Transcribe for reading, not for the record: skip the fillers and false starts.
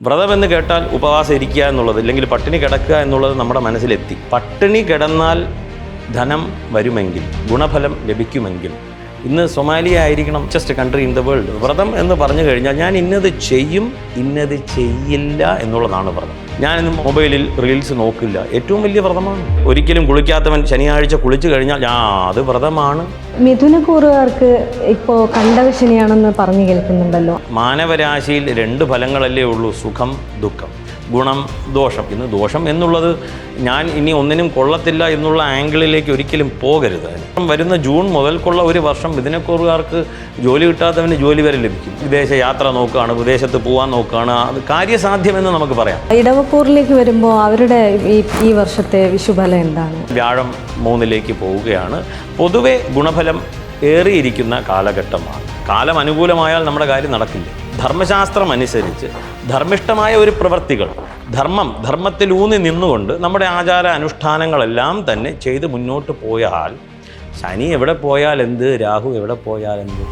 വ്രതമെന്ന് കേട്ടാൽ ഉപവാസം ഇരിക്കുക എന്നുള്ളത്, ഇല്ലെങ്കിൽ പട്ടിണി കിടക്കുക എന്നുള്ളത് നമ്മുടെ മനസ്സിലെത്തി. പട്ടിണി കിടന്നാൽ ധനം വരുമെങ്കിൽ, ഗുണഫലം ലഭിക്കുമെങ്കിൽ, ഇന്ന് സൊമാലിയ ആയിരിക്കണം just country in the world. വ്രതം എന്ന് പറഞ്ഞു കഴിഞ്ഞാൽ ഞാൻ ഇന്നത് ചെയ്യും, ഇന്നത് ചെയ്യില്ല എന്നുള്ളതാണ് വ്രതം. ഞാനിന്ന് മൊബൈലിൽ റീൽസ് നോക്കില്ല, ഏറ്റവും വലിയ വ്രതമാണ്. ഒരിക്കലും കുളിക്കാത്തവൻ ശനിയാഴ്ച കുളിച്ചു കഴിഞ്ഞാൽ അത് വ്രതമാണ്. മിഥുനക്കൂറുകാർക്ക് ഇപ്പോൾ കണ്ടകശനിയാണെന്ന് പറഞ്ഞു കേൾക്കുന്നുണ്ടല്ലോ. മാനവരാശിയിൽ 2 ഫലങ്ങളല്ലേ ഉള്ളൂ, സുഖം ദുഃഖം, ഗുണം ദോഷം. ഇന്ന് ദോഷം എന്നുള്ളത് ഞാൻ ഇനി ഒന്നിനും കൊള്ളത്തില്ല എന്നുള്ള ആംഗിളിലേക്ക് ഒരിക്കലും പോകരുത്. വരുന്ന ജൂൺ മുതൽക്കുള്ള ഒരു വർഷം മിഥുനക്കൂറുകാർക്ക് ജോലി കിട്ടാത്തവന് ജോലി വരെ ലഭിക്കും. വിദേശ യാത്ര നോക്കുകയാണ്, വിദേശത്ത് പോകാൻ നോക്കുകയാണ്, അത് കാര്യസാധ്യമെന്ന് നമുക്ക് പറയാം. ഇടവക്കൂറിലേക്ക് വരുമ്പോൾ അവരുടെ ഈ വർഷത്തെ വിഷുഫലം എന്താണ്? വ്യാഴം 3ലേക്ക് പോവുകയാണ്. പൊതുവെ ഗുണഫലം ഏറിയിരിക്കുന്ന കാലഘട്ടമാണ്. കാലം അനുകൂലമായാൽ നമ്മുടെ കാര്യം നടക്കില്ല. ധർമ്മശാസ്ത്രം അനുസരിച്ച് ധർമ്മിഷ്ഠമായ ഒരു പ്രവൃത്തികൾ, ധർമ്മത്തിലൂന്നി നിന്നുകൊണ്ട് നമ്മുടെ ആചാര അനുഷ്ഠാനങ്ങളെല്ലാം തന്നെ ചെയ്ത് മുന്നോട്ട് പോയാൽ ശനി എവിടെ പോയാൽ എന്ത്, രാഹു എവിടെ പോയാൽ എന്ത്,